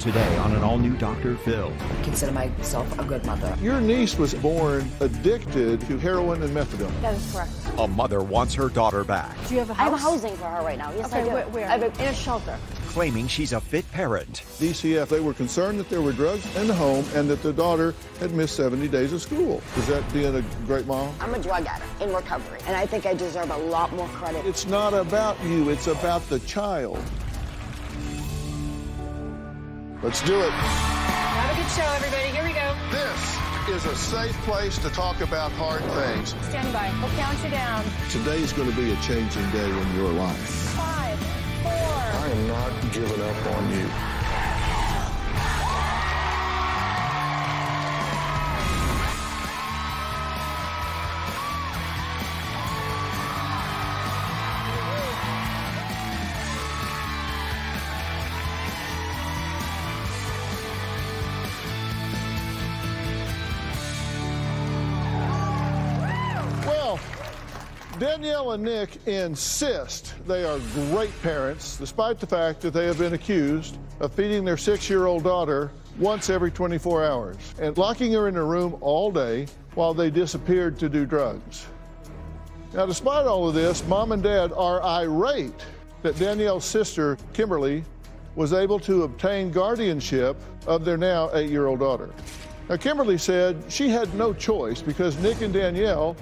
today on an all-new Dr. Phil. I consider myself a good mother. Your niece was born addicted to heroin and methadone. That is correct. A mother wants her daughter back, Do you have a house? I have housing for her right now. Yes, Okay, I do. where? I have in a shelter. claiming she's a fit parent. DCF, they were concerned that there were drugs in the home and that the daughter had missed 70 days of school. Is that being a great mom? I'm a drug addict in recovery, and I think I deserve a lot more credit. It's not about you, it's about the child. Let's do it. Have a good show, everybody. Here we go. This is a safe place to talk about hard things. Stand by. We'll count you down. Today is going to be a changing day in your life. 5, 4. I am not giving up on you. Danielle and Nick insist they are great parents, despite the fact that they have been accused of feeding their 6-year-old daughter once every 24 hours and locking her in a room all day while they disappeared to do drugs. Now, despite all of this, Mom and Dad are irate that Danielle's sister, Kimberly, was able to obtain guardianship of their now 8-year-old daughter. Now, Kimberly said she had no choice because Nick and Danielle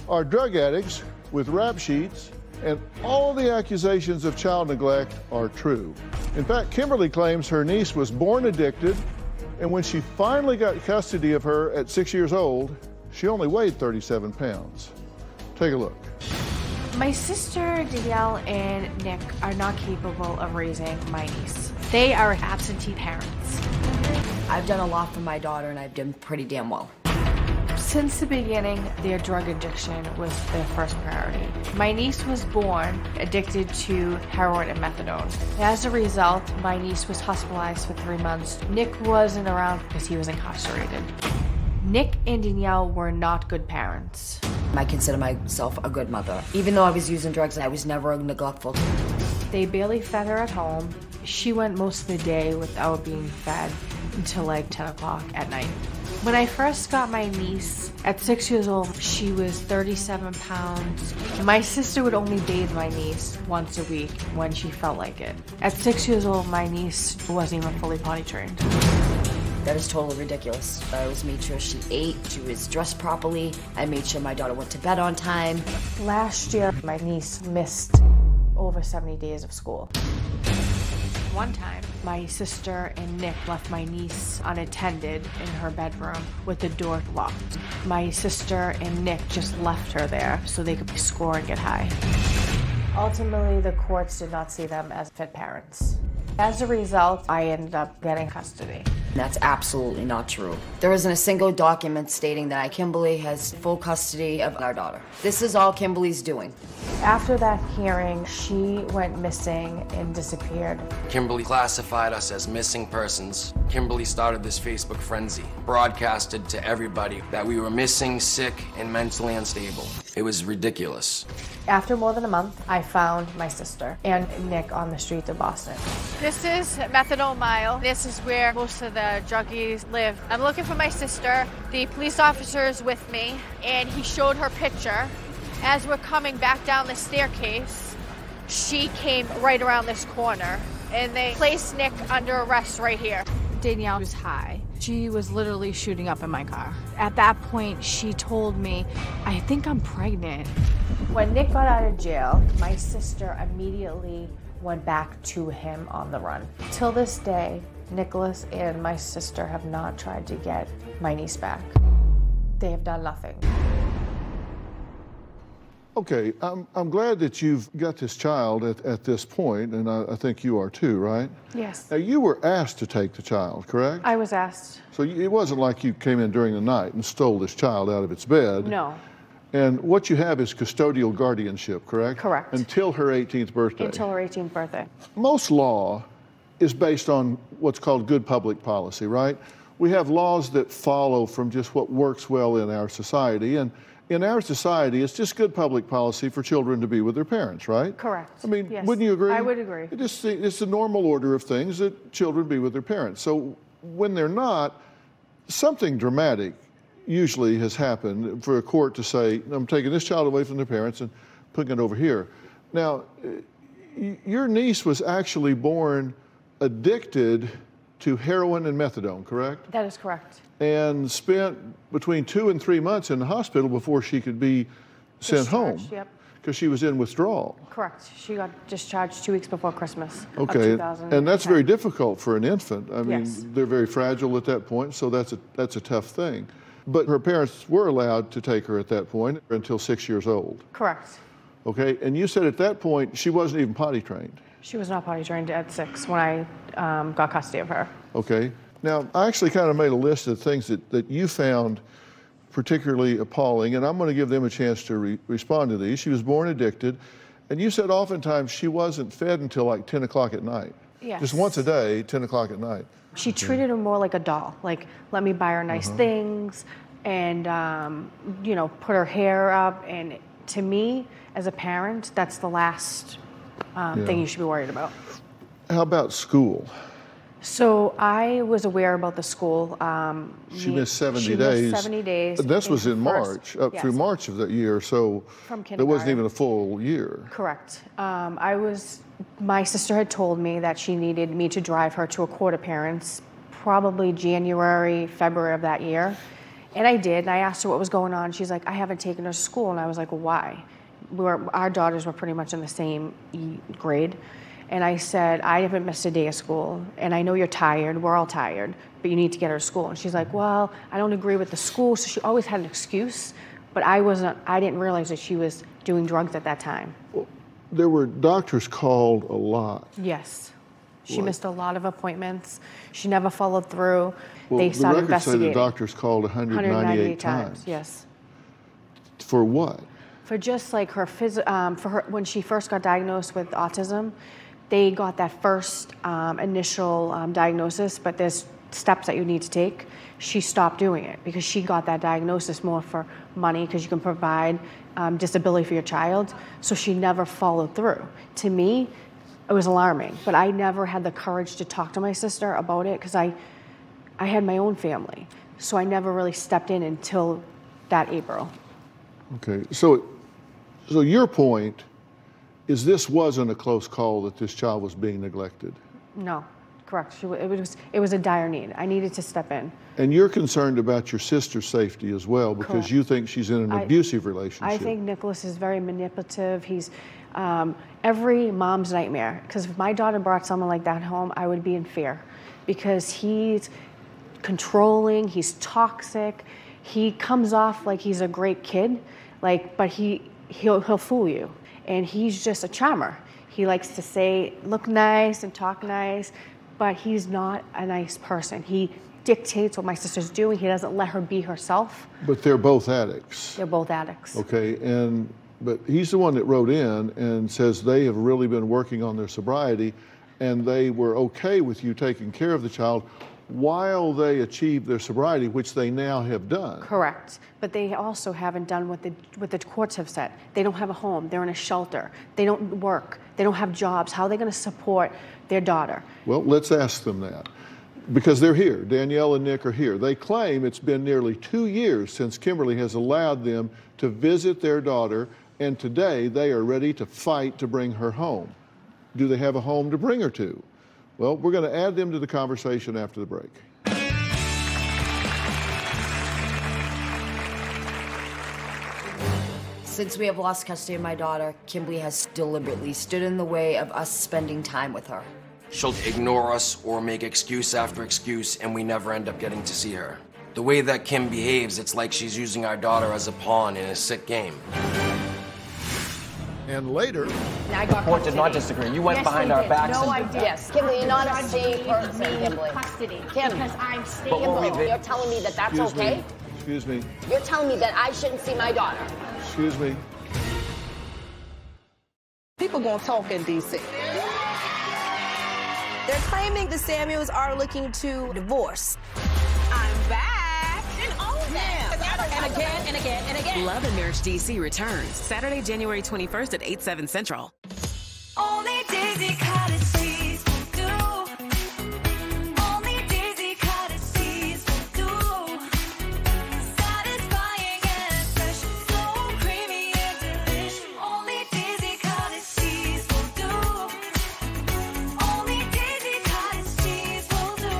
are drug addicts with rap sheets, and all the accusations of child neglect are true. In fact, Kimberly claims her niece was born addicted, and when she finally got custody of her at 6 years old, she only weighed 37 pounds. Take a look. My sister Danielle and Nick are not capable of raising my niece. They are absentee parents. I've done a lot for my daughter, and I've done pretty damn well. Since the beginning, their drug addiction was their first priority. My niece was born addicted to heroin and methadone. As a result, my niece was hospitalized for 3 months. Nick wasn't around because he was incarcerated. Nick and Danielle were not good parents. I consider myself a good mother. Even though I was using drugs, I was never neglectful. They barely fed her at home. She went most of the day without being fed until like 10 o'clock at night. When I first got my niece, at 6 years old, she was 37 pounds. My sister would only bathe my niece once a week when she felt like it. At 6 years old, my niece wasn't even fully potty trained. That is totally ridiculous. I always made sure she ate, she was dressed properly. I made sure my daughter went to bed on time. Last year, my niece missed over 70 days of school. One time, my sister and Nick left my niece unattended in her bedroom with the door locked. My sister and Nick just left her there so they could score and get high. Ultimately, the courts did not see them as fit parents. As a result, I ended up getting custody. That's absolutely not true. There isn't a single document stating that Kimberly has full custody of our daughter. This is all Kimberly's doing. After that hearing, she went missing and disappeared. Kimberly classified us as missing persons. Kimberly started this Facebook frenzy, broadcasted to everybody that we were missing, sick, and mentally unstable. It was ridiculous. After more than a month, I found my sister and Nick on the streets of Boston. This is Methadone Mile. This is where most of the druggies live. I'm looking for my sister. The police officer is with me, and he showed her picture. As we're coming back down the staircase, she came right around this corner, and they placed Nick under arrest right here. Danielle was high. She was literally shooting up in my car. At that point, she told me, I think I'm pregnant. When Nick got out of jail, my sister immediately went back to him on the run. Till this day, Nicholas and my sister have not tried to get my niece back. They have done nothing. Okay, I'm glad that you've got this child at this point, and I think you are too, right? Yes. Now, you were asked to take the child, correct? I was asked. So it wasn't like you came in during the night and stole this child out of its bed. No. And what you have is custodial guardianship, correct? Correct. Until her 18th birthday. Until her 18th birthday. Most law is based on what's called good public policy, right? We have laws that follow from just what works well in our society, and in our society, it's just good public policy for children to be with their parents, right? Correct. I mean, yes. wouldn't you agree? I would agree. It's the normal order of things that children be with their parents. So when they're not, something dramatic usually has happened for a court to say, I'm taking this child away from their parents and putting it over here. Now, your niece was actually born addicted to heroin and methadone, correct? That is correct. And spent between 2 and 3 months in the hospital before she could be sent home. Yep. Because she was in withdrawal. Correct. She got discharged 2 weeks before Christmas. Okay, of 2010. and that's very difficult for an infant. I mean, Yes. they're very fragile at that point, so that's a tough thing. But her parents were allowed to take her at that point until 6 years old. Correct. Okay, and you said at that point she wasn't even potty trained. She was not potty trained at 6 when I got custody of her. Okay. Now, I actually kind of made a list of things that you found particularly appalling, and I'm going to give them a chance to respond to these. She was born addicted, and you said oftentimes she wasn't fed until like 10 o'clock at night. Yes. Just once a day, 10 o'clock at night. She treated her more like a doll, like let me buy her nice things and, you know, put her hair up. And to me, as a parent, that's the last thing you should be worried about. How about school? So I was aware about the school. She missed 70 days. She missed 70 days. This was in March, up through March of that year, so From it wasn't kindergarten. even a full year. Correct. My sister had told me that she needed me to drive her to a court appearance, probably January, February of that year. And I did, and I asked her what was going on. She's like, I haven't taken her to school. And I was like, well, why? Our daughters were pretty much in the same grade. And I said, I haven't missed a day of school, and I know you're tired, we're all tired, but you need to get her to school. And she's like, well, I don't agree with the school. So she always had an excuse, but I didn't realize that she was doing drugs at that time. Well, there were doctors called a lot. Yes. She What? missed a lot of appointments. She never followed through. Well, They the started records say the investigating. doctors called 198 times. Yes. For what? For just like her, for her, when she first got diagnosed with autism, they got that first initial diagnosis, but there's steps that you need to take. She stopped doing it because she got that diagnosis more for money, because you can provide disability for your child. So she never followed through. To me, it was alarming, but I never had the courage to talk to my sister about it because I had my own family. So I never really stepped in until that April. Okay, so your point is this wasn't a close call that this child was being neglected? No, correct. It was a dire need. I needed to step in. And you're concerned about your sister's safety as well because Correct. you think she's in an abusive relationship. I think Nicholas is very manipulative. He's every mom's nightmare. Because if my daughter brought someone like that home, I would be in fear. Because he's controlling, he's toxic. He comes off like he's a great kid, but he'll fool you. And he's just a charmer. He likes to say, look nice and talk nice, but he's not a nice person. He dictates what my sister's doing. He doesn't let her be herself. But they're both addicts. They're both addicts. Okay, but he's the one that wrote in and says they have really been working on their sobriety and they were okay with you taking care of the child while they achieve their sobriety, which they now have done. Correct. But they also haven't done what the courts have said. They don't have a home. They're in a shelter. They don't work. They don't have jobs. How are they going to support their daughter? Well, let's ask them that. Because they're here. Danielle and Nick are here. They claim it's been nearly 2 years since Kimberly has allowed them to visit their daughter, and today they are ready to fight to bring her home. Do they have a home to bring her to? Well, we're going to add them to the conversation after the break. Since we have lost custody of my daughter, Kimberly has deliberately stood in the way of us spending time with her. She'll ignore us or make excuse after excuse, and we never end up getting to see her. The way that Kim behaves, it's like she's using our daughter as a pawn in a sick game. And later, The court did not disagree. You went behind our backs. No, I and did. Yes, Kimberly, you're not a safe person, Kimberly. Custody. Kim. Because I'm stable. You're telling me that that's excuse okay? me, excuse me, You're telling me that I shouldn't see my daughter? excuse me. People gonna talk in D.C. They're claiming the Samuels are looking to divorce. I'm back. And oh And again, and again, and again. Love and Marriage DC returns Saturday, January 21st at 8, 7 Central. Only Daisy Cottage cheese will do. Only Daisy Cottage cheese will do. Satisfying and fresh, so creamy and delish. Only Daisy Cottage cheese will do. Only Daisy Cottage cheese will do.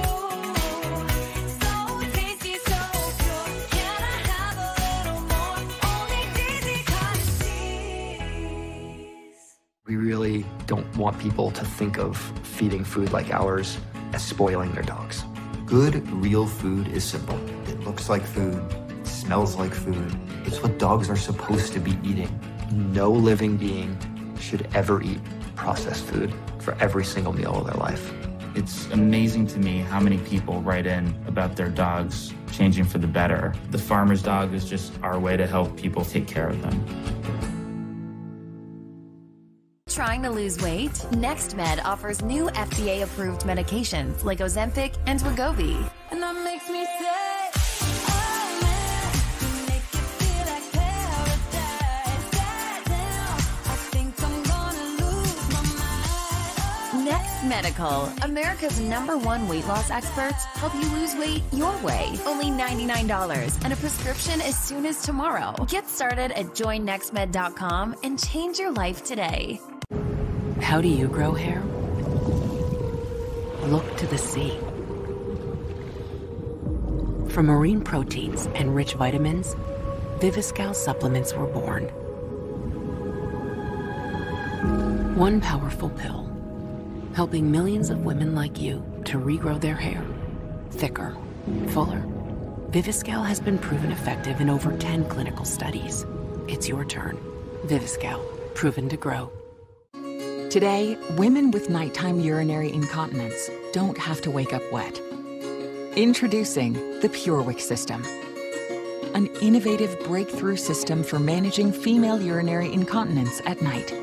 So tasty, so pure. Can I have a little more? Only Daisy Cottage cheese. We really don't want people to think of feeding food like ours as spoiling their dogs. Good, real food is simple. It looks like food, it smells like food. It's what dogs are supposed to be eating. No living being should ever eat processed food for every single meal of their life. It's amazing to me how many people write in about their dogs changing for the better. The farmer's dog is just our way to help people take care of them. Trying to lose weight? NextMed offers new FDA-approved medications like Ozempic and Wegovy. And that makes me say, oh man, you make it feel like paradise. Goddamn, I think I'm gonna lose my mind. Next Medical, America's #1 weight loss experts, help you lose weight your way. Only $99 and a prescription as soon as tomorrow. Get started at joinnextmed.com and change your life today. How do you grow hair? Look to the sea. From marine proteins and rich vitamins, Viviscal supplements were born. One powerful pill, helping millions of women like you to regrow their hair thicker, fuller. Viviscal has been proven effective in over 10 clinical studies. It's your turn. Viviscal, proven to grow. Today, women with nighttime urinary incontinence don't have to wake up wet. Introducing the PureWick system, an innovative breakthrough system for managing female urinary incontinence at night.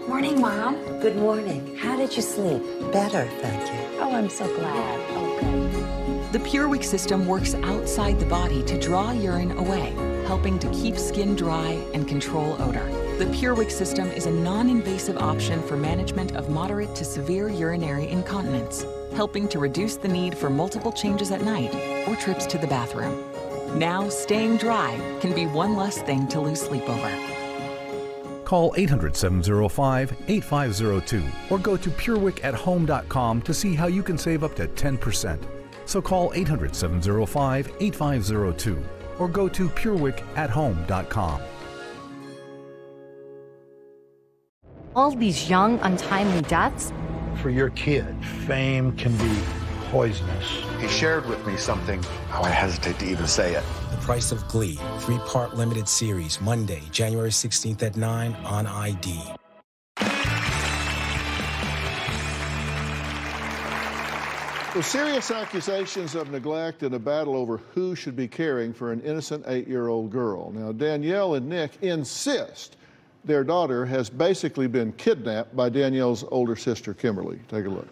Morning, Mom. Good morning. How did you sleep? Better, thank you. Oh, I'm so glad. Oh, good. The PureWick system works outside the body to draw urine away, helping to keep skin dry and control odor. The PureWick system is a non-invasive option for management of moderate to severe urinary incontinence, helping to reduce the need for multiple changes at night or trips to the bathroom. Now, staying dry can be one less thing to lose sleep over. Call 800-705-8502 or go to purewickathome.com to see how you can save up to 10%. So call 800-705-8502 or go to purewickathome.com. All these young, untimely deaths? For your kid, fame can be poisonous. He shared with me something, I hesitate to even say it. The Price of Glee, 3-part limited series, Monday, January 16th at 9 on ID. Well, serious accusations of neglect and a battle over who should be caring for an innocent 8-year-old girl. Now, Danielle and Nick insist their daughter has basically been kidnapped by Danielle's older sister, Kimberly. Take a look.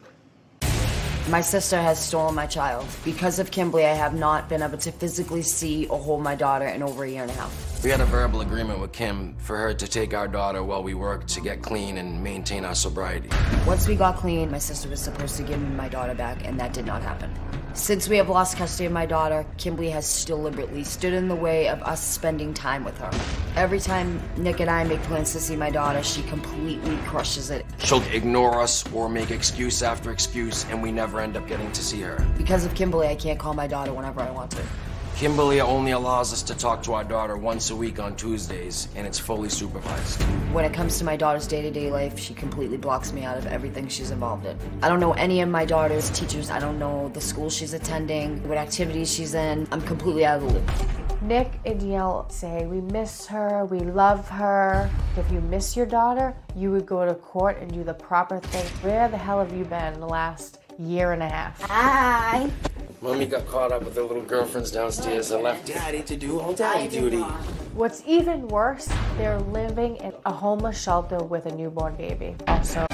My sister has stolen my child. Because of Kimberly, I have not been able to physically see or hold my daughter in over a year and a half. We had a verbal agreement with Kim for her to take our daughter while we worked to get clean and maintain our sobriety. Once we got clean, my sister was supposed to give me my daughter back, and that did not happen. Since we have lost custody of my daughter, Kimberly has deliberately stood in the way of us spending time with her. Every time Nick and I make plans to see my daughter, she completely crushes it. She'll ignore us or make excuse after excuse, and we never end up getting to see her. Because of Kimberly, I can't call my daughter whenever I want to. Kimberly only allows us to talk to our daughter once a week on Tuesdays, and it's fully supervised. When it comes to my daughter's day-to-day life, she completely blocks me out of everything she's involved in. I don't know any of my daughter's teachers. I don't know the school she's attending, what activities she's in. I'm completely out of the loop. Nick and Danielle say, we miss her, we love her. If you miss your daughter, you would go to court and do the proper thing. Where the hell have you been the last year and a half? Hi. Mommy got caught up with her little girlfriends downstairs and left Daddy to do all daddy duty. What's even worse, they're living in a homeless shelter with a newborn baby also.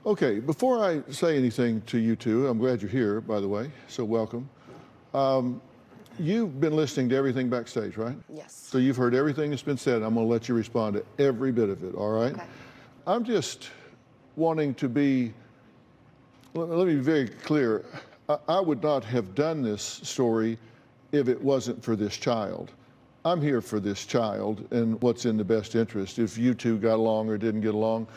Okay, before I say anything to you two, I'm glad you're here, by the way, so welcome. You've been listening to everything backstage, right? Yes. So you've heard everything that's been said. I'm going to let you respond to every bit of it, all right? Okay. I'm just wanting to be, let me be very clear. I would not have done this story if it wasn't for this child. I'm here for this child and what's in the best interest. If you two got along or didn't get along,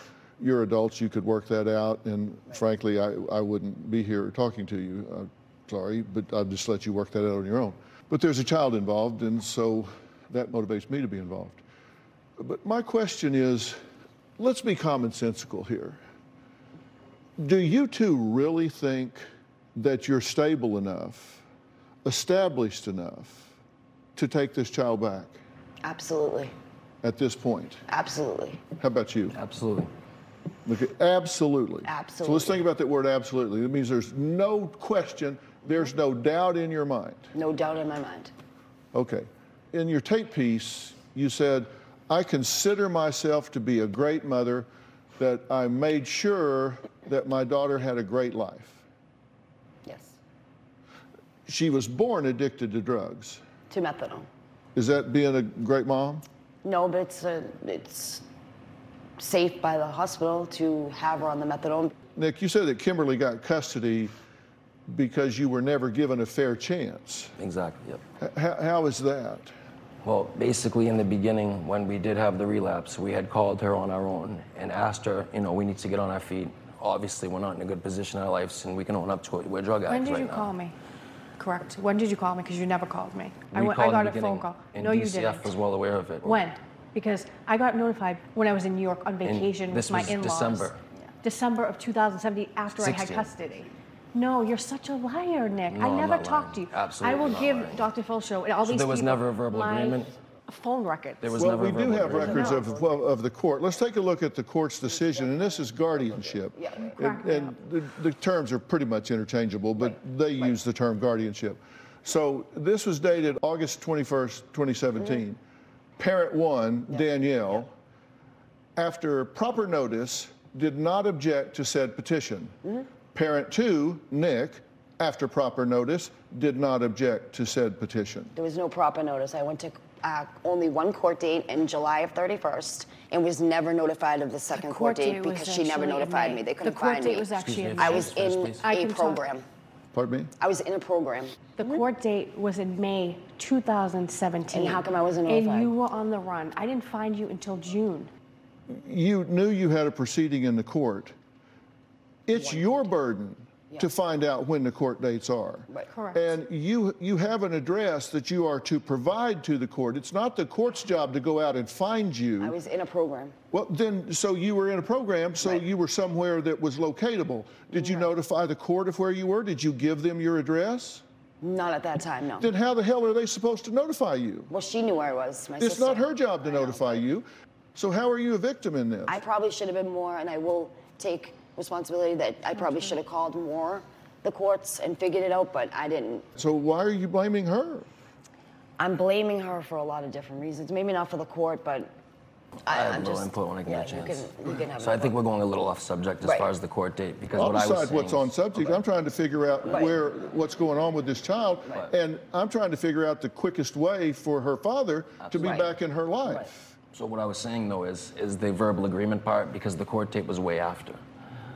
you're adults, you could work that out, and frankly, I wouldn't be here talking to you. Sorry, but I'll just let you work that out on your own. But there's a child involved, and so that motivates me to be involved. But my question is, let's be commonsensical here. Do you two really think that you're stable enough, established enough, to take this child back? Absolutely. At this point? Absolutely. How about you? Absolutely. Okay, absolutely. Absolutely. So let's think about that word absolutely. It means there's no question, there's no doubt in your mind. No doubt in my mind. Okay. In your tape piece, you said, I consider myself to be a great mother, that I made sure that my daughter had a great life. Yes. She was born addicted to drugs. To methadone. Is that being a great mom? No, but it's safe by the hospital to have her on the methadone. Nick, you said that Kimberly got custody because you were never given a fair chance. Exactly, yep. How is that? Well, basically in the beginning, when we did have the relapse, we had called her on our own and asked her, you know, we need to get on our feet. Obviously, we're not in a good position in our lives, and we can own up to it. We're drug addicts right now. When did you call me? Correct. When did you call me? Because you never called me. I called got in the a phone call. And No, you DCF didn't. was well aware of it. When? Because I got notified when I was in New York on vacation with my in-laws. December. December of 2017, after 16. I had custody. No, you're such a liar, Nick. No, I I'm never not talked to lying. you. Absolutely I will not give lying. Dr. Phil Show and all So these there was people never a verbal my agreement? phone records. There was Well, never a we do verbal have agreement. records of the court. Let's take a look at the court's decision, and this is guardianship. Yeah. And the terms are pretty much interchangeable, but they use the term guardianship. So this was dated August 21st, 2017. Parent 1, Danielle, after proper notice, did not object to said petition. Parent 2, Nick, after proper notice, did not object to said petition. There was no proper notice. I went to only one court date in July of 31st and was never notified of the second court date because she never notified me. They couldn't find me. The court date was actually in May. I was in a program. Pardon me? I was in a program. The court date was in May 2017. And how come I wasn't notified? And you were on the run. I didn't find you until June. You knew you had a proceeding in the court. It's your burden to find out when the court dates are. Correct. And you have an address that you are to provide to the court. It's not the court's job to go out and find you. I was in a program. Well, then, so you were in a program, so you were somewhere that was locatable. Did you notify the court of where you were? Did you give them your address? Not at that time, no. Then how the hell are they supposed to notify you? Well, she knew where I was, my It's sister. not her job to notify you. So how are you a victim in this? I probably should have been more, and I will take responsibility that I probably should have called more the courts and figured it out, but I didn't. So why are you blaming her? I'm blaming her for a lot of different reasons. Maybe not for the court, but I have I'm no just, input when I get a chance. You can have So I think input. we're going a little off subject as far as the court date, because I'll what I was decide saying what's on subject. I'm trying to figure out what's going on with this child, and I'm trying to figure out the quickest way for her father to be back in her life. So what I was saying though is the verbal agreement part, because the court date was way after.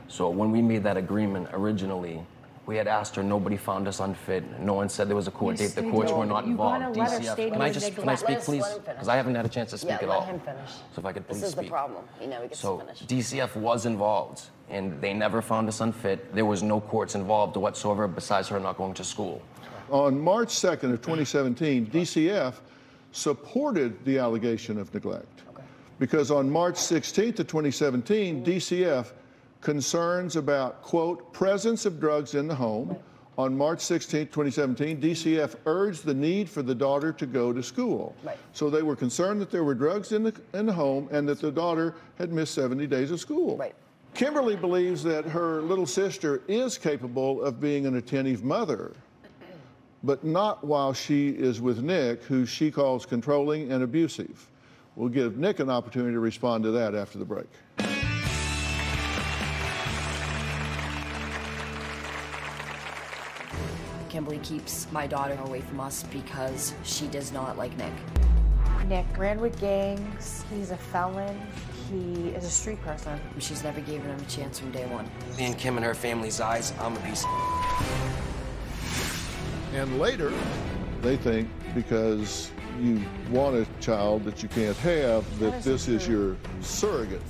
So when we made that agreement originally, we had asked her, nobody found us unfit. No one said there was a court date. The courts were not involved. DCF. Can I speak, please? Because I haven't had a chance to speak at all. Let him finish. So if I could please This is speak. the problem. He never gets to finish. DCF was involved, and they never found us unfit. There was no courts involved whatsoever besides her not going to school. On March 2nd of 2017, DCF supported the allegation of neglect. Because on March 16th of 2017, DCF concerns about, quote, presence of drugs in the home. On March 16, 2017, DCF urged the need for the daughter to go to school. So they were concerned that there were drugs in the home and that the daughter had missed 70 days of school. Kimberly believes that her little sister is capable of being an attentive mother, but not while she is with Nick, who she calls controlling and abusive. We'll give Nick an opportunity to respond to that after the break. Kimberly keeps my daughter away from us because she does not like Nick. Nick ran with gangs. He's a felon. He is a street person. She's never given him a chance from day one. In Kim and her family's eyes, I'm a piece of... And later, they think because you want a child that you can't have, that this is your surrogate.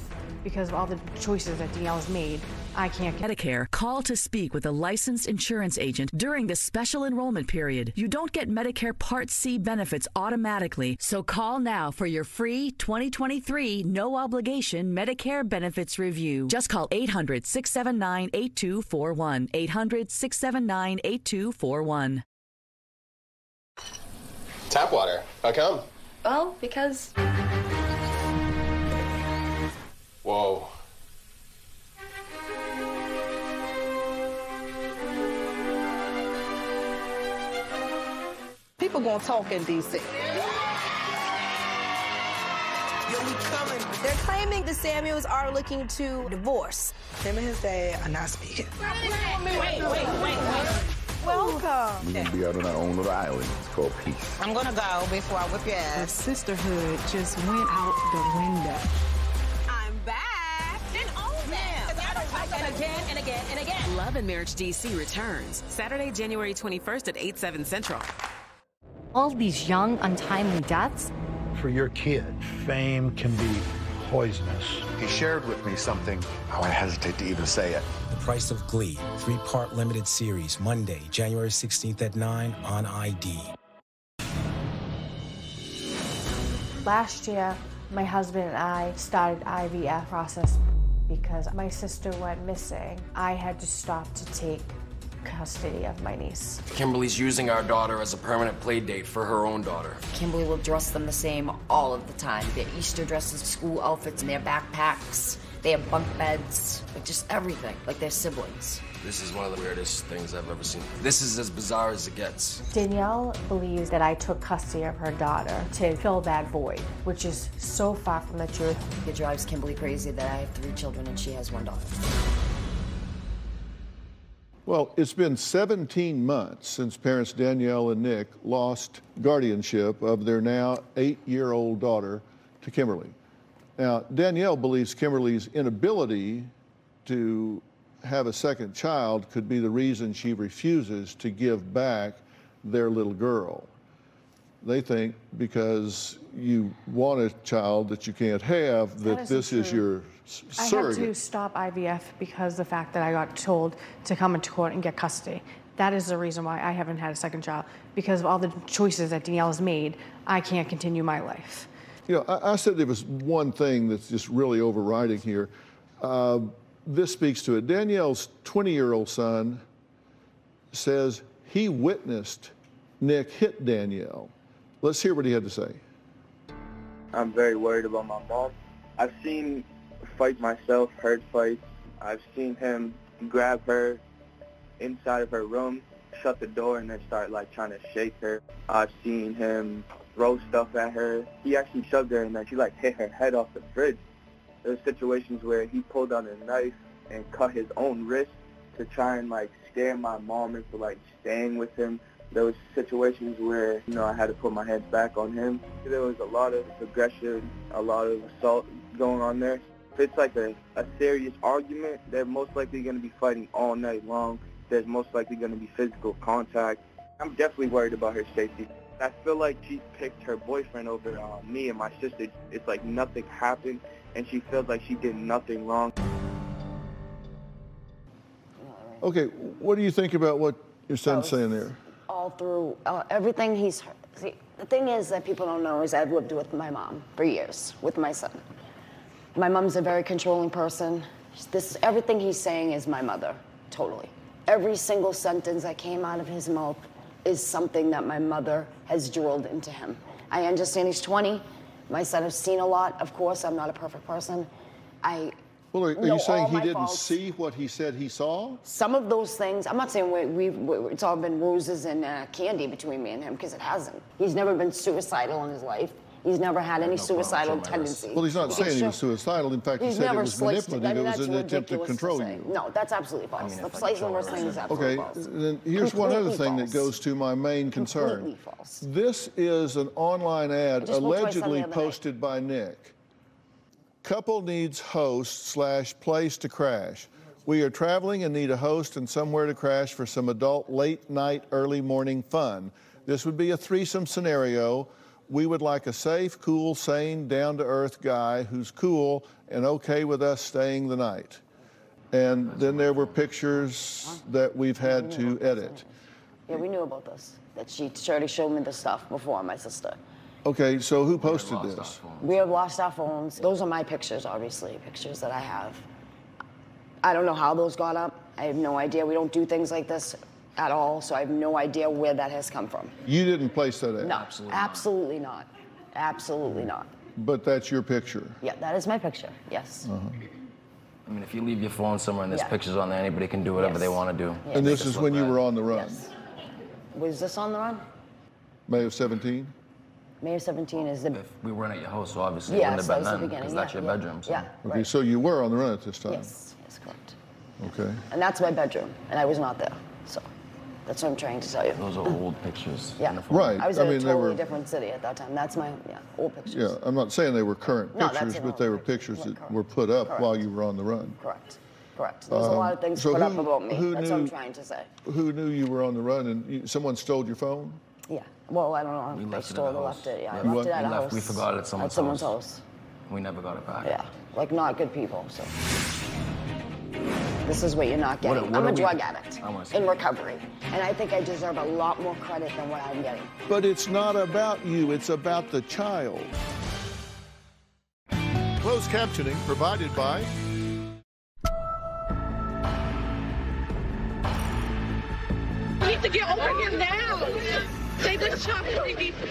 Because of all the choices that Danielle's made, I can't get Medicare. Call to speak with a licensed insurance agent during the special enrollment period. You don't get Medicare Part C benefits automatically, so call now for your free 2023 no-obligation Medicare benefits review. Just call 800-679-8241. 800-679-8241. Tap water. How come? Well, because... Whoa. People gonna talk in D.C. They're claiming the Samuels are looking to divorce. Him and his dad are not speaking. Wait. Welcome. We're gonna be out on our own little island. It's called peace. I'm gonna go before I whip your ass. The sisterhood just went out the window. I'm back. Then own them. And again. Love and Marriage DC returns Saturday, January 21st at 8/7 Central. All these young, untimely deaths. For your kid, fame can be poisonous. He shared with me something, I hesitate to even say it. The Price of Glee, 3-part limited series, Monday, January 16th at 9 on ID. Last year, my husband and I started IVF process because my sister went missing. I had to stop to take custody of my niece. Kimberly's using our daughter as a permanent play date for her own daughter. Kimberly will dress them the same all of the time. Their Easter dresses, school outfits, and their backpacks. They have bunk beds, like just everything, like they're siblings. This is one of the weirdest things I've ever seen. This is as bizarre as it gets. Danielle believes that I took custody of her daughter to fill that void, which is so far from the truth. It drives Kimberly crazy that I have 3 children and she has 1 daughter. Well, it's been 17 months since parents Danielle and Nick lost guardianship of their now 8-year-old daughter to Kimberly. Now, Danielle believes Kimberly's inability to have a second child could be the reason she refuses to give back their little girl. They think because you want a child that you can't have, that this is your surrogate. I had to stop IVF because of the fact that I got told to come into court and get custody. That is the reason why I haven't had a second child. Because of all the choices that Danielle has made, I can't continue my life. You know, I said there was one thing that's just really overriding here. This speaks to it. Danielle's 20-year-old son says he witnessed Nick hit Danielle. Let's hear what he had to say. I'm very worried about my mom. I've seen fight myself, hurt fights. I've seen him grab her inside of her room, shut the door, and then start like trying to shake her. I've seen him throw stuff at her. He actually shoved her and then she like hit her head off the fridge. There's situations where he pulled out a knife and cut his own wrist to try and like scare my mom into like staying with him. There was situations where, you know, I had to put my hands back on him. There was a lot of aggression, a lot of assault going on there. If it's like a serious argument, they're most likely going to be fighting all night long. There's most likely going to be physical contact. I'm definitely worried about her safety. I feel like she picked her boyfriend over me and my sister. It's like nothing happened, and she feels like she did nothing wrong. Okay, what do you think about what your son's saying there? All through everything he's heard. See, the thing is that people don't know is I've lived with my mom for years, with my son. My mom's a very controlling person. Everything he's saying is my mother, totally. Every single sentence that came out of his mouth is something that my mother has drilled into him. I understand he's 20. My son has seen a lot. Of course, I'm not a perfect person. Well, are you saying he didn't see what he said he saw? Some of those things, I'm not saying it's all been roses and candy between me and him, because it hasn't. He's never been suicidal in his life. He's never had any suicidal tendencies. Well, he's not saying he was suicidal. In fact, he said it was manipulative. It was an attempt to control you. No, that's absolutely false. The slightly worse thing is absolutely false. Okay, then here's one other thing that goes to my main concern. Completely false. This is an online ad allegedly posted by Nick. Couple needs host / place to crash. We are traveling and need a host and somewhere to crash for some adult late night, early morning fun. This would be a threesome scenario. We would like a safe, cool, sane, down-to-earth guy who's cool and okay with us staying the night. And then there were pictures that we've had to edit. Yeah, we knew about this. That she already showed me the stuff before, my sister. Okay, so who posted this? We have lost our phones. Those are my pictures, obviously, pictures that I have. I don't know how those got up. I have no idea. We don't do things like this at all, so I have no idea where that has come from. You didn't place that ad? No, absolutely not. Absolutely not. But that's your picture? Yeah, that is my picture, yes. I mean, if you leave your phone somewhere and there's pictures on there, anybody can do whatever they want to do. Yes. And this is when you were on the run? Yes. Was this on the run? May of 17? May of 17 is the... If we weren't at your house, so obviously it wouldn't have been the then, beginning. because that's your bedroom. So. Yeah, Okay, so you were on the run at this time? Yes, correct. Okay. And that's my bedroom, and I was not there, so that's what I'm trying to tell you. Those are old pictures. Yeah, right. I was in a totally different city at that time. That's my, old pictures. Yeah, I'm not saying they were current No, that's pictures, an but old they were pictures that were put up while you were on the run. Correct. There's a lot of things put up about me. That's what I'm trying to say. Who knew you were on the run and someone stole your phone? Yeah. Well, I don't know if they stole it or left it. Yeah, I left it at a house. We forgot it at someone's house. We never got it back. Yeah, like not good people, so. This is what you're not getting. I'm a drug addict in recovery, and I think I deserve a lot more credit than what I'm getting. But it's not about you, it's about the child. Closed captioning provided by... We need to get over here now. They just shot 3 people.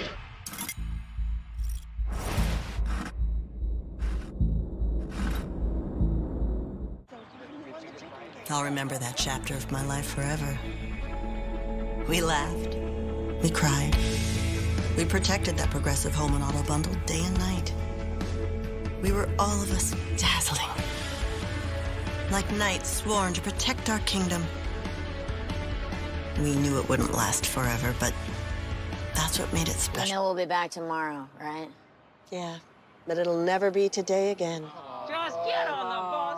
I'll remember that chapter of my life forever. We laughed. We cried. We protected that Progressive Home and Auto bundle day and night. We were all of us dazzling. Like knights sworn to protect our kingdom. We knew it wouldn't last forever, but that's what made it special. I know we'll be back tomorrow, right? Yeah, but it'll never be today again. Just get on the bus,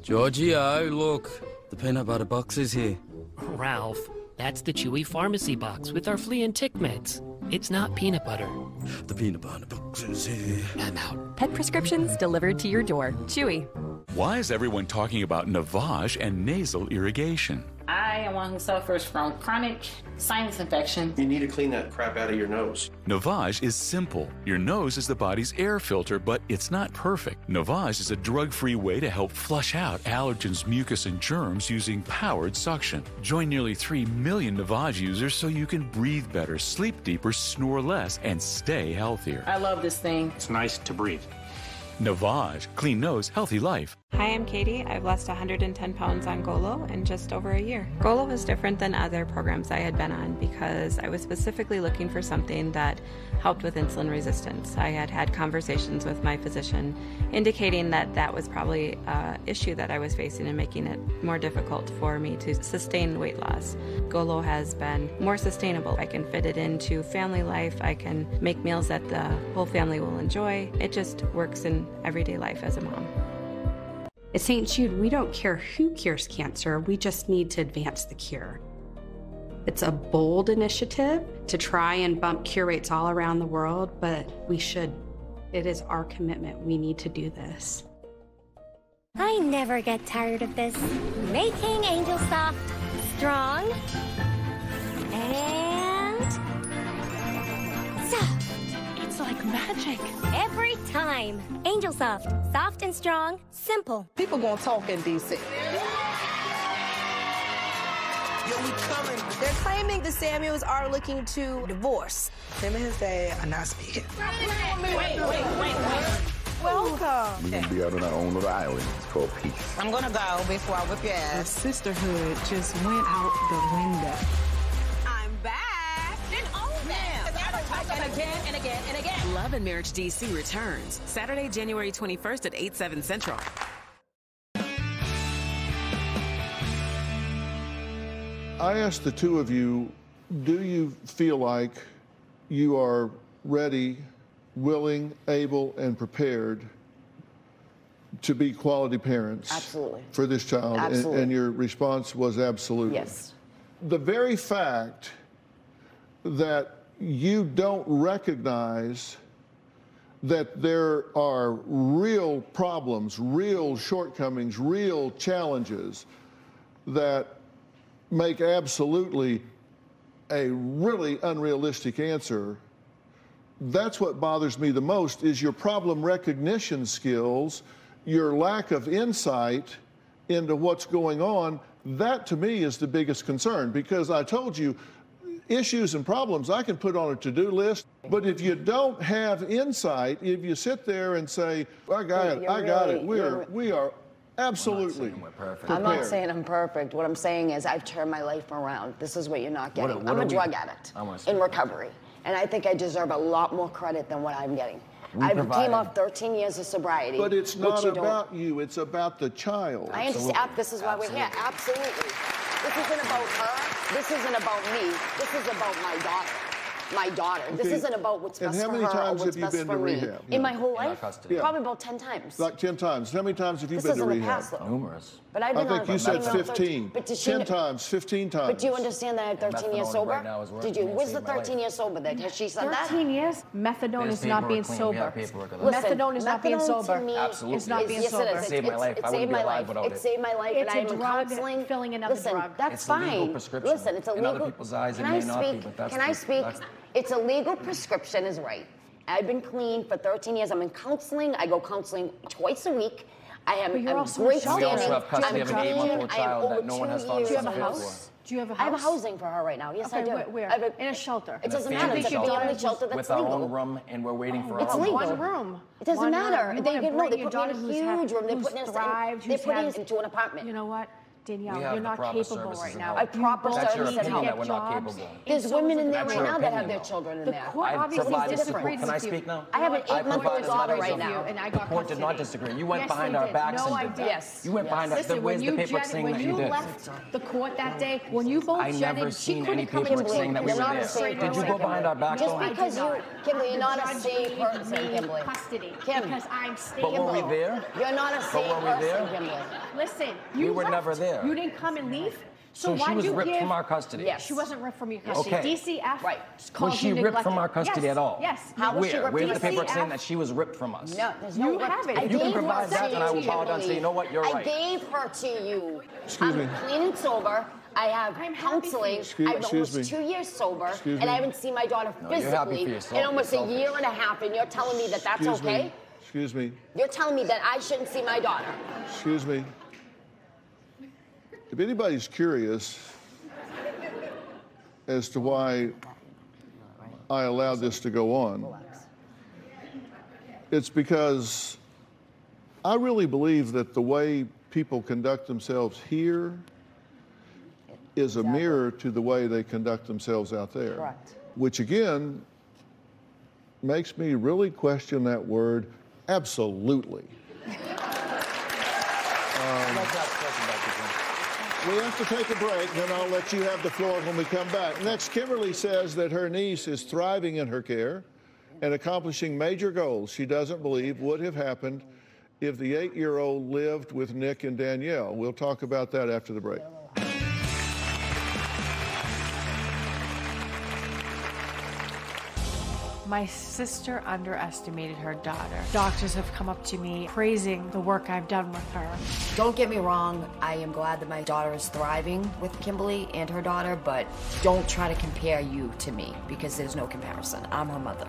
Giorgio, look. The peanut butter box is here. Ralph, that's the Chewy Pharmacy box with our flea and tick meds. It's not peanut butter. The peanut butter box is here. I'm out. Pet prescriptions delivered to your door. Chewy. Why is everyone talking about Navage and nasal irrigation? I am one who suffers from chronic sinus infection. You need to clean that crap out of your nose. Navage is simple. Your nose is the body's air filter, but it's not perfect. Navage is a drug-free way to help flush out allergens, mucus, and germs using powered suction. Join nearly 3 million Navage users so you can breathe better, sleep deeper, snore less, and stay healthier. I love this thing. It's nice to breathe. Navage. Clean nose, healthy life. Hi, I'm Katie. I've lost 110 pounds on Golo in just over a year. Golo was different than other programs I had been on because I was specifically looking for something that helped with insulin resistance. I had had conversations with my physician indicating that that was probably an issue that I was facing and making it more difficult for me to sustain weight loss. Golo has been more sustainable. I can fit it into family life. I can make meals that the whole family will enjoy. It just works in everyday life as a mom. At St. Jude, we don't care who cures cancer, we just need to advance the cure. It's a bold initiative to try and bump cure rates all around the world, but we should. It is our commitment. We need to do this. I never get tired of this. Making Angel Soft strong and soft. It's like magic. Every time. Angel Soft. Soft and strong. Simple. People gonna talk in D.C. They're claiming the Samuels are looking to divorce. Him and his dad are not speaking. Wait. Welcome. We're gonna be out on our own little island. It's called peace. I'm gonna go before I whip your The ass. sisterhood just went out the window. I'm back. Then own that. again and again and again. Love and Marriage DC returns Saturday, January 21st at 8/7 Central. I asked the two of you, do you feel like you are ready, willing, able, and prepared to be quality parents? Absolutely. For this child? Absolutely. And your response was absolutely. Yes. The very fact that you don't recognize that there are real problems, real shortcomings, real challenges that make absolutely a really unrealistic answer, that's what bothers me the most, is your problem recognition skills, your lack of insight into what's going on. That to me is the biggest concern, because I told you, issues and problems I can put on a to-do list, but if you don't have insight, if you sit there and say, I got it, we are absolutely prepared. I'm not saying I'm perfect. What I'm saying is I've turned my life around. This is what you're not getting. I'm a drug addict in recovery, and I think I deserve a lot more credit than what I'm getting. I came off 13 years of sobriety. But it's not about you, it's about the child. I understand. This is why we're here. Absolutely. This isn't about her. This isn't about me. This is about my daughter. My daughter. Okay. This isn't about what's best for her or what's best for me. Rehab? In my whole life? Probably about 10 times. Like 10 times. How many times have you been to rehab? Numerous. But I think you said 15. 10 times, 15 times. But do you understand that I have 13 years sober? Right Did you? Where's the 13 years sober that? Has she said that? 13 years? Methadone is not being sober. Methadone is not being sober. Absolutely. It's not being sober. It saved my life. I wouldn't be alive without it. It saved my life. It's and a I'm drug counseling. filling another drug. Listen, that's it's a legal fine. prescription. Listen, it's a legal. In other people's eyes, it may not be, but that's Can I speak? It's a legal prescription is right. I've been clean for 13 years. I'm in counseling. I go counseling twice a week. I have a great standing. We also have custody of an 8-month-old child that no one has found Do you have a fit house? for. Do you have a house? I have a housing for her right now. Yes, I do. Where? In a shelter. It doesn't matter. It's the only shelter that's with legal. our own room, and we're waiting for It's our legal. One room. It doesn't matter. They put me in a huge room. They put us into an apartment. You know what? Danielle, you're not capable right now. A proper That's service your and opinion help. that we're not capable. There's women in there That's right your now that have opinion, their though. children in The there. court obviously disagrees Can I with you. speak now? I have an 8-month-old daughter right now. now. And I The got court did not disagree. You went behind our backs and did that. Yes. You went behind our Listen, where's the paperwork saying that you when you did? left the court that day, when you both I never jetted, she seen couldn't any come paperwork in saying that we were there. Did you go behind our backs? Just because you, Kimberly, you're not a sane person, Kimberly. Custody Kim, because I'm stable. But were we there? You're not a sane person, Kimberly. Listen, we were never there. You didn't come and leave. So she was ripped from our custody. Yes. She wasn't ripped from your custody. Okay. DCF Was she ripped from our custody at all? Yes. How was she ripped? Where's the paperwork saying that she was ripped from us? No, there's no You have it. I If you can gave provide her that, to then I will you, bow down and say, you know what, you're right. I gave her to you. Excuse me. I'm clean and sober. I have counseling. I'm almost 2 years sober, and I haven't seen my daughter physically in almost a year and a half, and you're telling me that that's okay? Excuse me. You're telling me that I shouldn't see my daughter? Excuse me. If anybody's curious as to why I allowed this to go on, it's because I really believe that the way people conduct themselves here is a mirror to the way they conduct themselves out there. Correct. Which again makes me really question that word, absolutely. We have to take a break, then I'll let you have the floor when we come back. Next, Kimberly says that her niece is thriving in her care and accomplishing major goals she doesn't believe would have happened if the 8-year-old lived with Nick and Danielle. We'll talk about that after the break. My sister underestimated her daughter. Doctors have come up to me praising the work I've done with her. Don't get me wrong, I am glad that my daughter is thriving with Kimberly and her daughter, but don't try to compare you to me because there's no comparison. I'm her mother.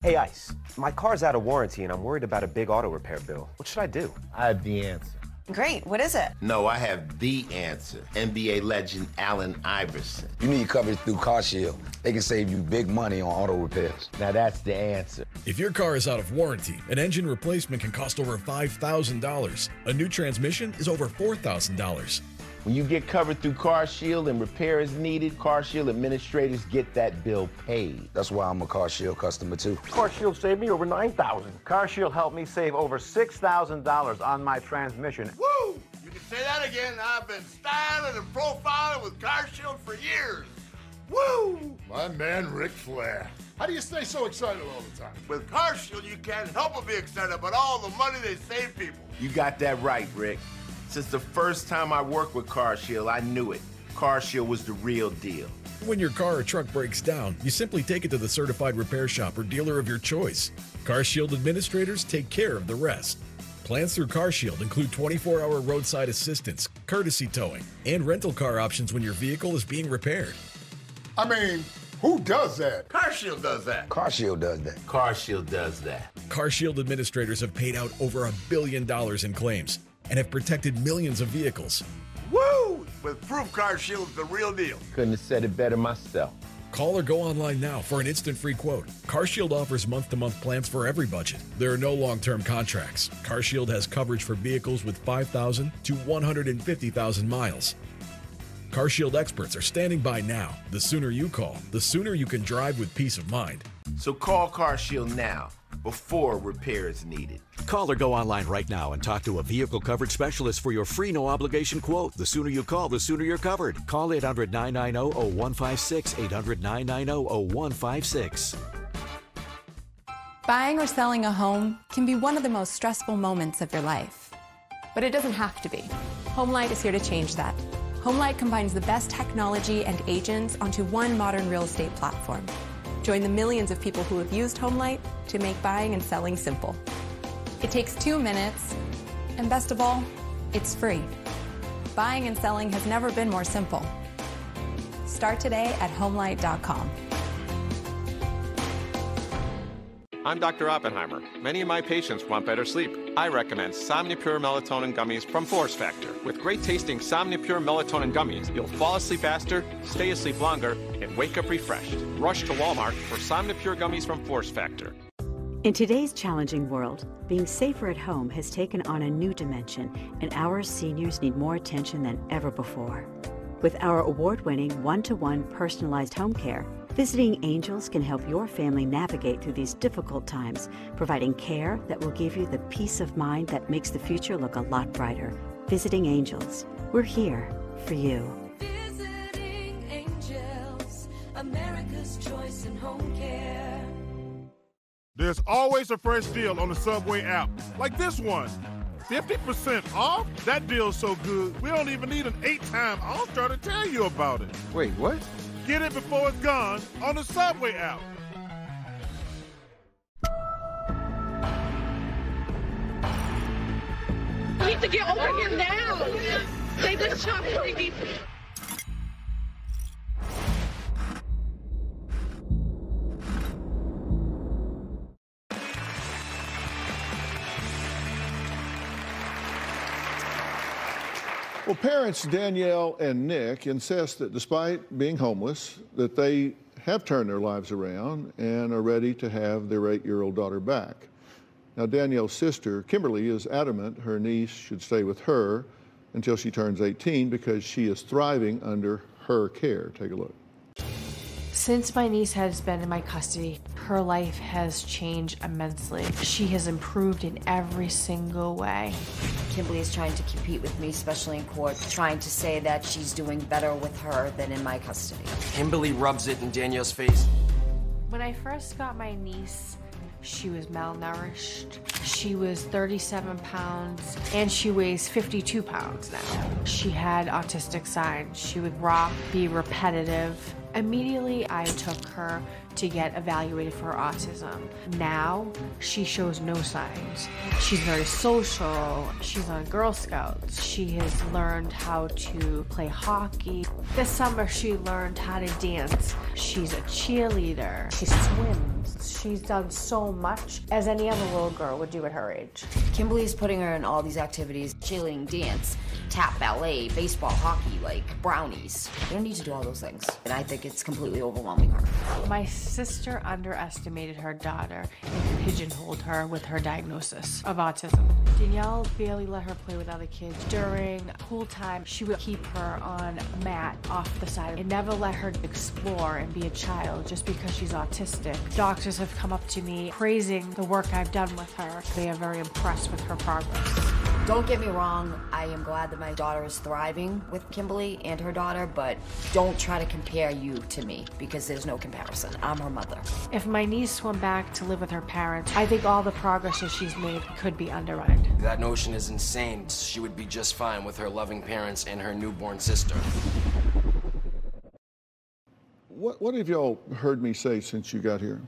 Hey, Ice, my car's out of warranty and I'm worried about a big auto repair bill. What should I do? I have the answer. Great, what is it? No, I have the answer. NBA legend Allen Iverson. You need coverage through CarShield. They can save you big money on auto repairs. Now that's the answer. If your car is out of warranty, an engine replacement can cost over $5,000. A new transmission is over $4,000. When you get covered through CarShield and repair is needed, CarShield administrators get that bill paid. That's why I'm a CarShield customer too. CarShield saved me over $9,000. CarShield helped me save over $6,000 on my transmission. Woo! You can say that again. I've been styling and profiling with CarShield for years. Woo! My man, Ric Flair. How do you stay so excited all the time? With CarShield, you can't help but be excited about all the money they save people. You got that right, Rick. Since the first time I worked with CarShield, I knew it. CarShield was the real deal. When your car or truck breaks down, you simply take it to the certified repair shop or dealer of your choice. CarShield administrators take care of the rest. Plans through CarShield include 24-hour roadside assistance, courtesy towing, and rental car options when your vehicle is being repaired. I mean, who does that? CarShield does that. CarShield does that. CarShield does that. CarShield administrators have paid out over $1 billion in claims and have protected millions of vehicles. Woo! With proof CarShield's the real deal. Couldn't have said it better myself. Call or go online now for an instant free quote. CarShield offers month-to-month plans for every budget. There are no long-term contracts. CarShield has coverage for vehicles with 5,000 to 150,000 miles. CarShield experts are standing by now. The sooner you call, the sooner you can drive with peace of mind. So call CarShield now, before repair is needed. Call or go online right now and talk to a vehicle coverage specialist for your free no-obligation quote. The sooner you call, the sooner you're covered. Call 800-990-0156, 800-990-0156. Buying or selling a home can be one of the most stressful moments of your life. But it doesn't have to be. HomeLight is here to change that. HomeLight combines the best technology and agents onto one modern real estate platform. Join the millions of people who have used HomeLight to make buying and selling simple. It takes 2 minutes, and best of all, it's free. Buying and selling has never been more simple. Start today at homelight.com. I'm Dr. Oppenheimer. Many of my patients want better sleep. I recommend Somnipure Melatonin Gummies from Force Factor. With great tasting Somnipure Melatonin Gummies, you'll fall asleep faster, stay asleep longer, and wake up refreshed. Rush to Walmart for Somnipure Gummies from Force Factor. In today's challenging world, being safer at home has taken on a new dimension, and our seniors need more attention than ever before. With our award-winning one-to-one personalized home care, Visiting Angels can help your family navigate through these difficult times, providing care that will give you the peace of mind that makes the future look a lot brighter. Visiting Angels, we're here for you. Visiting Angels, America's choice in home care. There's always a fresh deal on the Subway app, like this one. 50% off? That deal's so good, we don't even need an 8-time All-Star to tell you about it. Wait, what? Get it before it's gone on the Subway app. You need to get over here now. They just shot 3 people. Well, parents Danielle and Nick insist that despite being homeless, that they have turned their lives around and are ready to have their 8-year-old daughter back. Now, Danielle's sister, Kimberly, is adamant her niece should stay with her until she turns 18 because she is thriving under her care. Take a look. Since my niece has been in my custody, her life has changed immensely. She has improved in every single way. Kimberly is trying to compete with me, especially in court, trying to say that she's doing better with her than in my custody. Kimberly rubs it in Danielle's face. When I first got my niece, she was malnourished. She was 37 pounds, and she weighs 52 pounds now. She had autistic signs. She would rock, be repetitive. Immediately, I took her to get evaluated for autism. Now, she shows no signs. She's very social. She's on Girl Scouts. She has learned how to play hockey. This summer, she learned how to dance. She's a cheerleader. She swims. She's done so much as any other little girl would do at her age. Kimberly's putting her in all these activities, cheerleading, dance, tap, ballet, baseball, hockey, like brownies. You don't need to do all those things. And I think it's completely overwhelming her. My sister underestimated her daughter and pigeonholed her with her diagnosis of autism. Danielle barely let her play with other kids. During pool time, she would keep her on a mat off the side and never let her explore and be a child just because she's autistic. Doctors have come up to me praising the work I've done with her. They are very impressed with her progress. Don't get me wrong, I am glad that my daughter is thriving with Kimberly and her daughter, but don't try to compare you to me because there's no comparison. I'm her mother. If my niece went back to live with her parents, I think all the progress that she's made could be undermined. That notion is insane. She would be just fine with her loving parents and her newborn sister. What have y'all heard me say since you got here?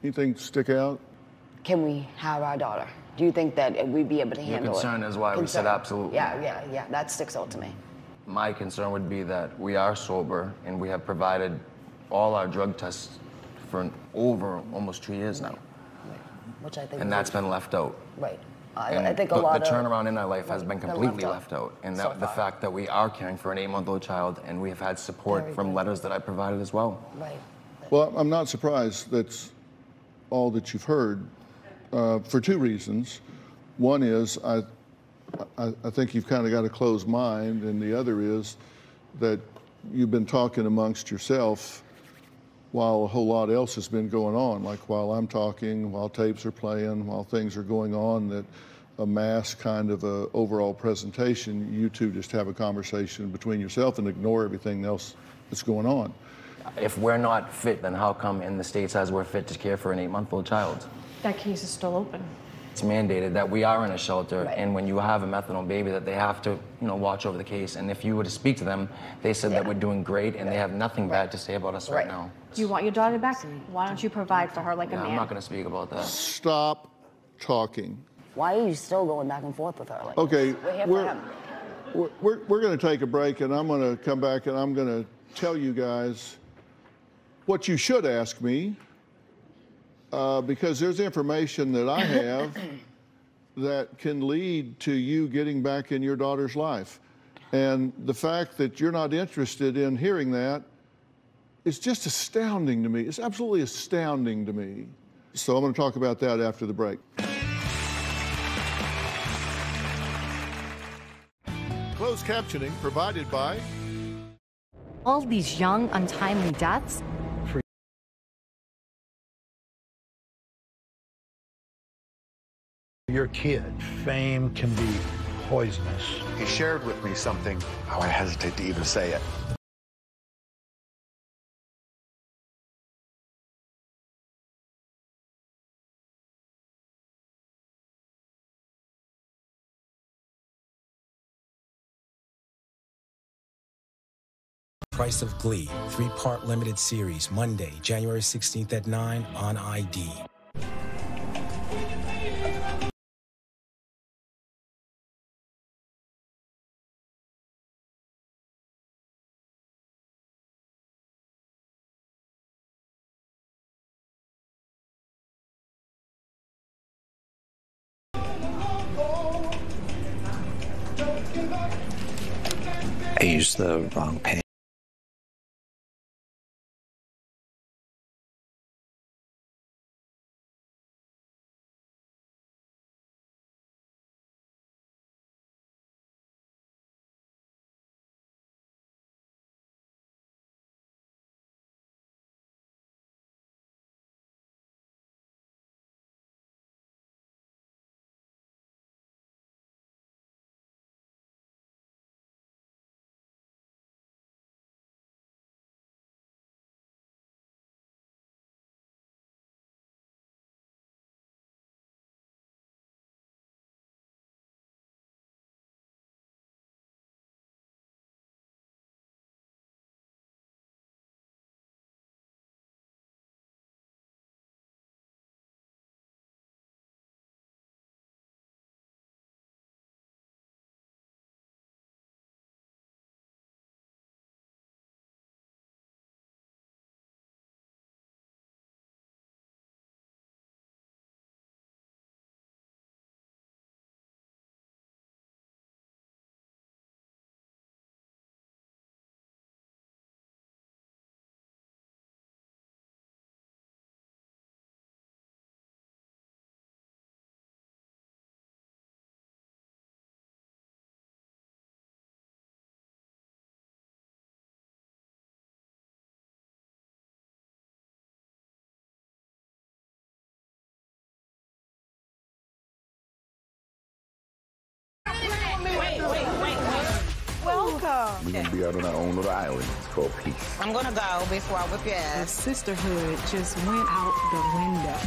Anything stick out? Can we have our daughter? Do you think that we'd be able to handle it? Your concern is why we said absolutely. Yeah, that sticks out to me. My concern would be that we are sober and we have provided all our drug tests for over almost 2 years now. Which I think. And that's been left out. Right. And I think a lot the of turnaround in our life has been completely left left out. And so the far. fact that we are caring for an 8-month-old child and we have had support from letters that I provided as well. Right. Well, I'm not surprised that's all that you've heard for two reasons. One is I think you've kind of got a closed mind, and the other is that you've been talking amongst yourself while a whole lot else has been going on, like while I'm talking, while tapes are playing, while things are going on, that a mass kind of a overall presentation, you two just have a conversation between yourself and ignore everything else that's going on. If we're not fit, then how come in the state says we're fit to care for an 8-month-old child? That case is still open. It's mandated that we are in a shelter, and when you have a methadone baby, that they have to, watch over the case. And if you were to speak to them, they said that we're doing great, and they have nothing bad to say about us right now. Do you want your daughter back? Why don't you provide for her like a man? I'm not going to speak about that. Stop talking. Why are you still going back and forth with her? Like Okay, this? We're here for him. we're going to take a break, and I'm going to come back and I'm going to tell you guys what you should ask me, because there's information that I have that can lead to you getting back in your daughter's life. And the fact that you're not interested in hearing that is just astounding to me. It's absolutely astounding to me. So I'm going to talk about that after the break. Closed captioning provided by all these young, untimely deaths. Your kid, fame can be poisonous. He shared with me something, I hesitate to even say it. Price of Glee, 3-part limited series, Monday, January 16th at 9 on ID. I used the wrong pen. We're gonna be out on our own little island. It's called peace. I'm gonna go before I whip your ass. Sisterhood just went out the window.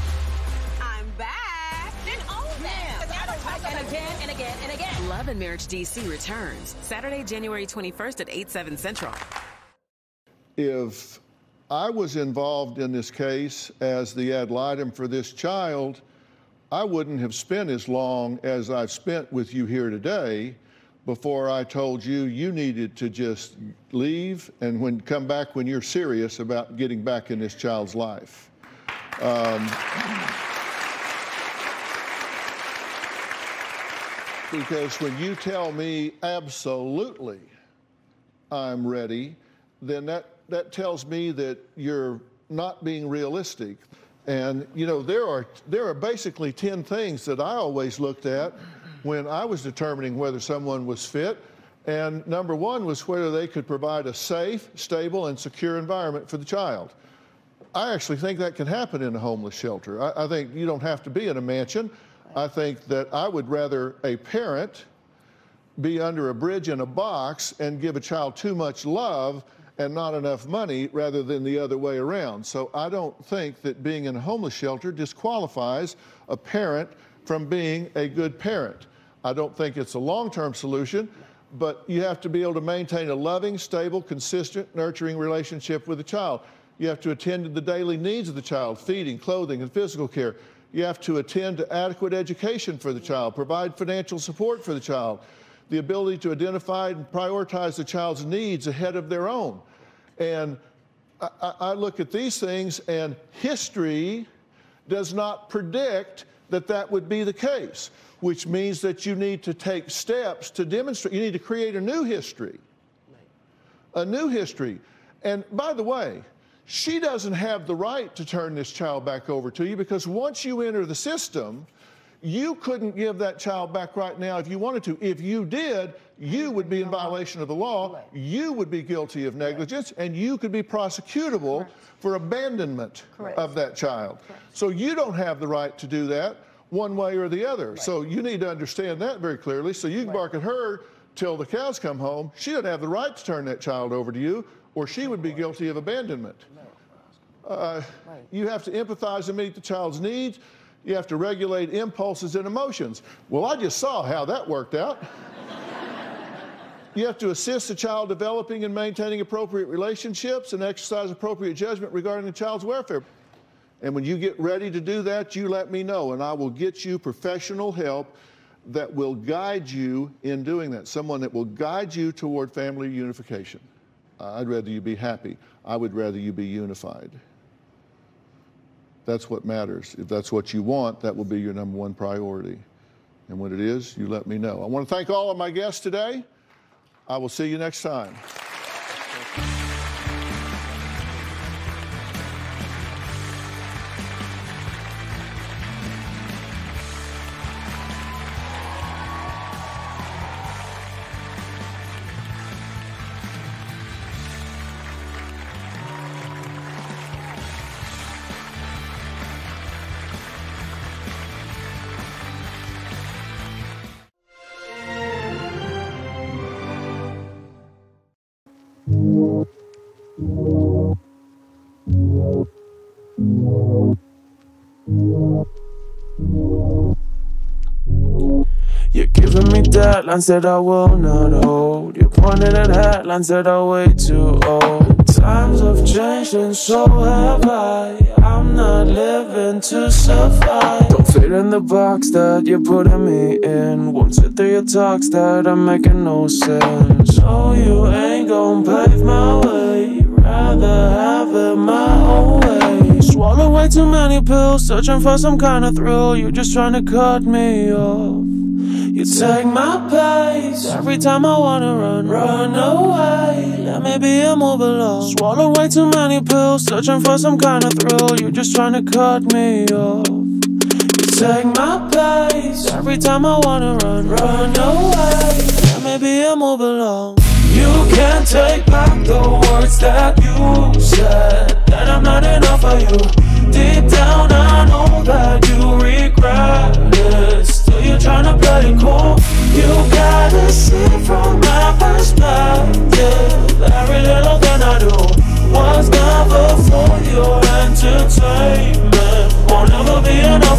I'm back. Then own that. Because I don't talk and again and again and again. Love and Marriage DC returns Saturday, January 21st at 8/7 Central. If I was involved in this case as the ad litem for this child, I wouldn't have spent as long as I've spent with you here today before I told you you needed to just leave and come back when you're serious about getting back in this child's life. Because when you tell me absolutely I'm ready, then that tells me that you're not being realistic. And you know, there are basically 10 things that I always looked at when I was determining whether someone was fit. And number one was whether they could provide a safe, stable, and secure environment for the child. I actually think that can happen in a homeless shelter. I think you don't have to be in a mansion. I think that I would rather a parent be under a bridge in a box and give a child too much love and not enough money rather than the other way around. So I don't think that being in a homeless shelter disqualifies a parent from being a good parent. I don't think it's a long-term solution, but you have to be able to maintain a loving, stable, consistent, nurturing relationship with the child. You have to attend to the daily needs of the child, feeding, clothing, and physical care. You have to attend to adequate education for the child, provide financial support for the child, the ability to identify and prioritize the child's needs ahead of their own. And I look at these things, and history does not predict that that would be the case, which means that you need to take steps to demonstrate. You need to create a new history. A new history. And by the way, she doesn't have the right to turn this child back over to you, because once you enter the system, you couldn't give that child back right now if you wanted to. If you did, you would be in violation of the law, you would be guilty of negligence, and you could be prosecutable for abandonment of that child. So you don't have the right to do that one way or the other. So you need to understand that very clearly. So you can bark at her till the cows come home. She doesn't have the right to turn that child over to you, or she would be guilty of abandonment. You have to empathize and meet the child's needs. You have to regulate impulses and emotions. Well, I just saw how that worked out. You have to assist the child developing and maintaining appropriate relationships and exercise appropriate judgment regarding the child's welfare. And when you get ready to do that, you let me know, and I will get you professional help that will guide you in doing that, someone that will guide you toward family unification. I'd rather you be happy. I would rather you be unified. That's what matters. If that's what you want, that will be your number one priority. And when it is, you let me know. I want to thank all of my guests today. I will see you next time. You're giving me deadlines that I will not hold. You're pointing at headlines that are way too old. Times have changed and so have I. I'm not living to survive. Don't fit in the box that you're putting me in. Won't sit through your talks that are making no sense. So you ain't gon' pave my way. Rather have it my own way. Swallow way too many pills, searching for some kind of thrill. You're just trying to cut me off. You take my pace every time I wanna run away. Let me be a move along. Swallow way too many pills, searching for some kind of thrill. You're just trying to cut me off. You take my pace every time I wanna run away. Let me be a move along. You can't take back the words that you said, that I'm not enough for you. Deep down I know that you regret it. Still you're trying to play it cool. You gotta see from my perspective.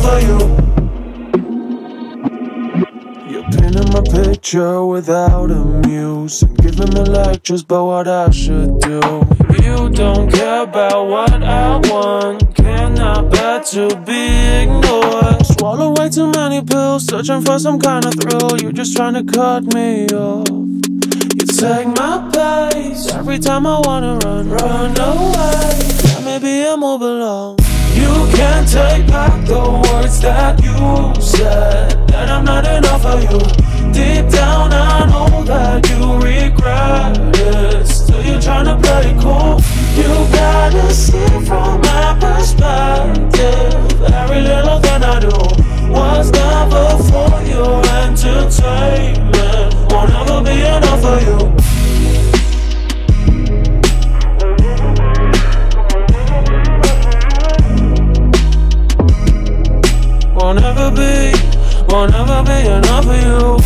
of you. You're painting my picture without a muse and giving me lectures about what I should do. You don't care about what I want, cannot bear to be ignored. Swallow way too many pills, searching for some kind of thrill. You're just trying to cut me off. You take my place every time I wanna run away. Yeah, maybe I move along. You can't take back the words that you said, that I'm not enough for you. Deep down I know that you regret it. Still you're trying to play it cool. You gotta see from my perspective. Every little thing I do was never for your entertainment. Won't ever be enough for you. Won't ever be enough for you.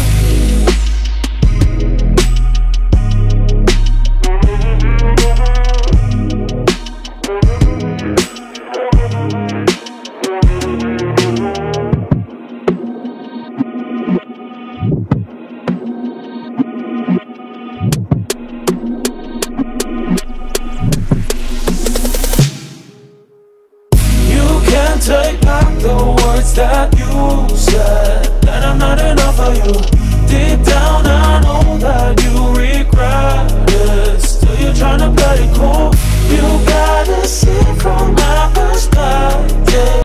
You can't take back the words that you said, that I'm not enough for you.